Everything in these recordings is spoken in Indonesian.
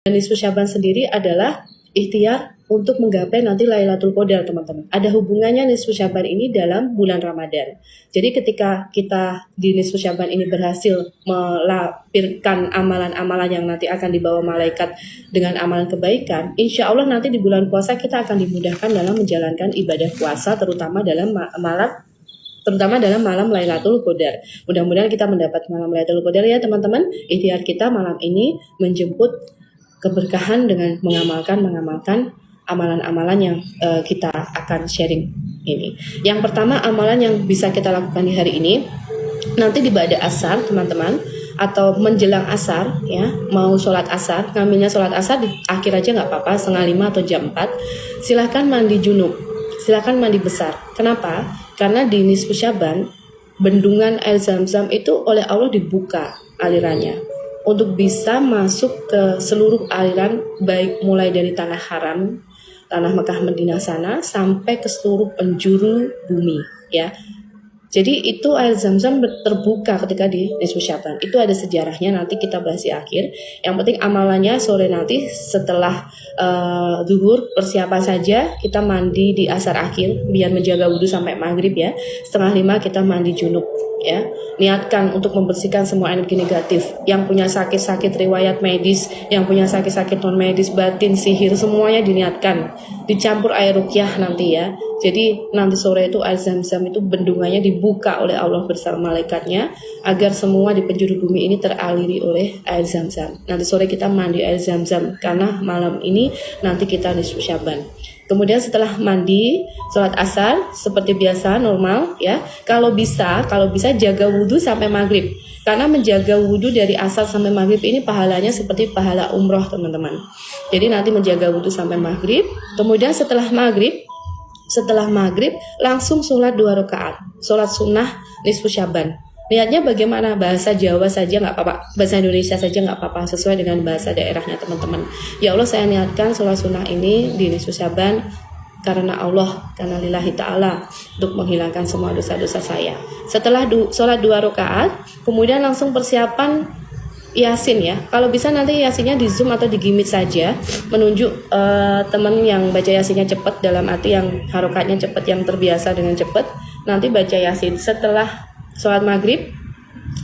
Dan nisfu Syaban sendiri adalah ikhtiar untuk menggapai nanti Lailatul Qadar, teman-teman. Ada hubungannya nisfu Syaban ini dalam bulan Ramadan. Jadi ketika kita di nisfu Syaban ini berhasil melahirkan amalan-amalan yang nanti akan dibawa malaikat dengan amalan kebaikan, insya Allah nanti di bulan puasa kita akan dimudahkan dalam menjalankan ibadah puasa, terutama dalam malam Lailatul Qadar. Mudah-mudahan kita mendapat malam Lailatul Qadar ya teman-teman. Ikhtiar kita malam ini menjemput keberkahan dengan mengamalkan amalan-amalan yang kita akan sharing ini. Yang pertama, amalan yang bisa kita lakukan di hari ini, nanti di ba'da asar teman-teman, atau menjelang asar ya, mau sholat asar, ngambilnya sholat asar di akhir aja nggak apa-apa, 4:30 atau jam 4, silahkan mandi junub, silahkan mandi besar. Kenapa? Karena di nisfu Syaban bendungan air Zam-Zam itu oleh Allah dibuka alirannya untuk bisa masuk ke seluruh aliran, baik mulai dari tanah haram, tanah Mekah Madinah sana sampai ke seluruh penjuru bumi ya. Jadi itu air Zam-Zam terbuka ketika di nisfu Syaban. Itu ada sejarahnya, nanti kita bahas di akhir. Yang penting amalannya sore nanti setelah zuhur persiapan saja, kita mandi di asar akhir biar menjaga wudhu sampai maghrib ya. 4:30 kita mandi junub ya. Niatkan untuk membersihkan semua energi negatif. Yang punya sakit-sakit riwayat medis, yang punya sakit-sakit non medis, batin, sihir, semuanya diniatkan. Dicampur air ruqyah nanti ya. Jadi nanti sore itu air Zam-Zam itu bendungannya dibuka oleh Allah bersama malaikatnya agar semua di penjuru bumi ini teraliri oleh air Zam-Zam. Nanti sore kita mandi air Zam-Zam karena malam ini nanti kita nisfu Syaban. Kemudian setelah mandi, sholat asar seperti biasa normal ya. Kalau bisa jaga wudhu sampai maghrib. Karena menjaga wudhu dari asar sampai maghrib ini pahalanya seperti pahala umroh teman-teman. Jadi nanti menjaga wudhu sampai maghrib. Kemudian setelah maghrib langsung sholat 2 rakaat, sholat sunnah nisfu Syaban. Niatnya bagaimana? Bahasa Jawa saja nggak apa-apa, bahasa Indonesia saja nggak apa-apa, sesuai dengan bahasa daerahnya teman-teman. Ya Allah, saya niatkan sholat sunnah ini di nisfu Syaban karena Allah, karena lillahi ta'ala, untuk menghilangkan semua dosa-dosa saya. Setelah sholat 2 rakaat, kemudian langsung persiapan Yasin ya. Kalau bisa nanti Yasinnya di Zoom atau di Gimit saja, menunjuk teman yang baca Yasinnya cepat, dalam arti yang harokatnya cepat, yang terbiasa dengan cepat, nanti baca Yasin. Setelah sholat maghrib,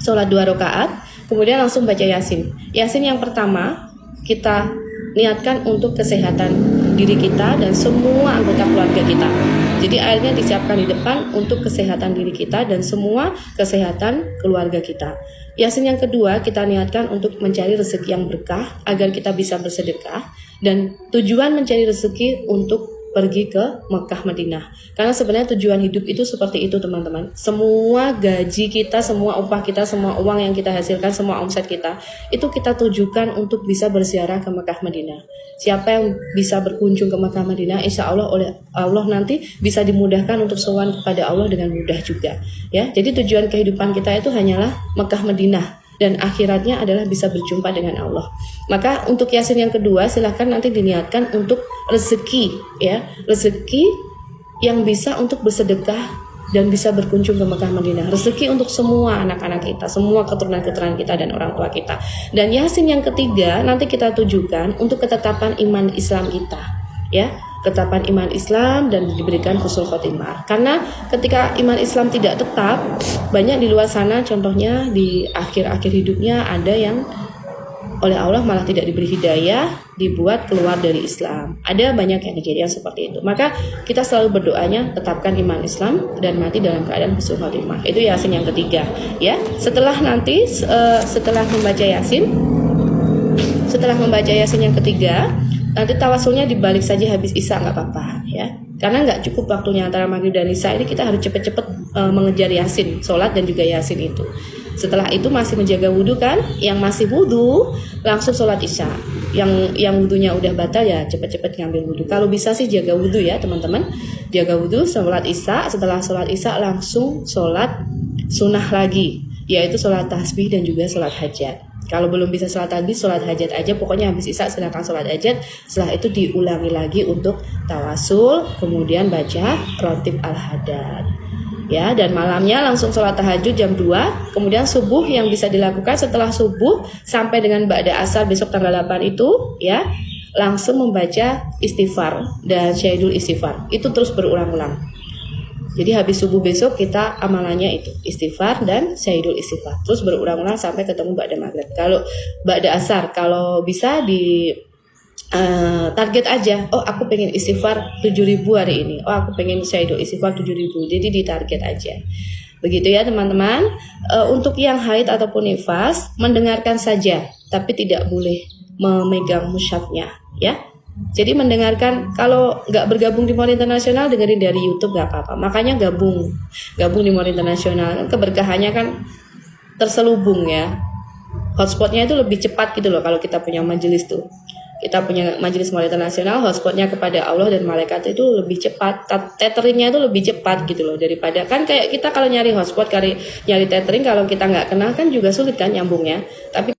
sholat 2 rakaat, kemudian langsung baca Yasin. Yasin yang pertama kita niatkan untuk kesehatan diri kita dan semua anggota keluarga kita. Jadi airnya disiapkan di depan untuk kesehatan diri kita dan semua kesehatan keluarga kita. Yasin yang kedua kita niatkan untuk mencari rezeki yang berkah agar kita bisa bersedekah, dan tujuan mencari rezeki untuk pergi ke Mekah Madinah. Karena sebenarnya tujuan hidup itu seperti itu teman-teman. Semua gaji kita, semua upah kita, semua uang yang kita hasilkan, semua omset kita, itu kita tujukan untuk bisa berziarah ke Mekah Madinah. Siapa yang bisa berkunjung ke Mekah Madinah, insya Allah oleh Allah nanti bisa dimudahkan untuk sowan kepada Allah dengan mudah juga. Ya, jadi tujuan kehidupan kita itu hanyalah Mekah Madinah, dan akhiratnya adalah bisa berjumpa dengan Allah. Maka untuk Yasin yang kedua silahkan nanti diniatkan untuk rezeki ya, rezeki yang bisa untuk bersedekah dan bisa berkunjung ke Mekah Madinah, rezeki untuk semua anak-anak kita, semua keturunan-keturunan kita dan orang tua kita. Dan Yasin yang ketiga nanti kita tujukan untuk ketetapan iman Islam kita ya, ketetapan iman Islam dan diberikan husnul khotimah. Karena ketika iman Islam tidak tetap, banyak di luar sana, contohnya di akhir-akhir hidupnya ada yang oleh Allah malah tidak diberi hidayah, dibuat keluar dari Islam. Ada banyak yang kejadian seperti itu. Maka kita selalu berdoanya tetapkan iman Islam dan mati dalam keadaan husnul khotimah. Itu Yasin yang ketiga ya. Setelah membaca Yasin yang ketiga, nanti tawasulnya dibalik saja habis Isya, nggak apa-apa ya. Karena nggak cukup waktunya antara maghrib dan Isya, ini kita harus cepet-cepet mengejar Yasin, sholat dan juga Yasin itu. Setelah itu masih menjaga wudhu kan, yang masih wudhu langsung sholat Isya. Yang wudhunya udah batal ya cepet-cepet ngambil wudhu. Kalau bisa sih jaga wudhu ya teman-teman, jaga wudhu, sholat Isya. Setelah sholat Isya langsung sholat sunnah lagi, yaitu sholat tasbih dan juga sholat hajat. Kalau belum bisa sholat tasbih, sholat hajat aja. Pokoknya habis Isya silakan sholat hajat. Setelah itu diulangi lagi untuk tawasul, kemudian baca rotib al-hadad. ya, dan malamnya langsung sholat tahajud jam 2. Kemudian subuh yang bisa dilakukan setelah subuh sampai dengan ba'da asar besok tanggal 8 itu, ya, langsung membaca istighfar dan syahidul istighfar. Itu terus berulang-ulang. Jadi habis subuh besok kita amalannya itu istighfar dan syahidul istighfar. Terus berulang-ulang sampai ketemu ba'da maghrib. Kalau ba'da asar, kalau bisa di target aja. Oh, aku pengen istighfar 7.000 hari ini. Oh, aku pengen syahidul istighfar 7.000. Jadi ditarget aja. Begitu ya teman-teman. Untuk yang haid ataupun nifas, mendengarkan saja, tapi tidak boleh memegang mushafnya, ya. Jadi mendengarkan, kalau nggak bergabung di Mall Internasional, dengerin dari YouTube nggak apa-apa. Makanya gabung di Mall Internasional. Keberkahannya kan terselubung ya. Hotspotnya itu lebih cepat gitu loh kalau kita punya majelis tuh. Kita punya majelis Mall Internasional, hotspotnya kepada Allah dan malaikat itu lebih cepat. Tetheringnya itu lebih cepat gitu loh, daripada kan kayak kita kalau nyari hotspot, nyari tethering, kalau kita nggak kenal kan juga sulit kan nyambungnya. Tapi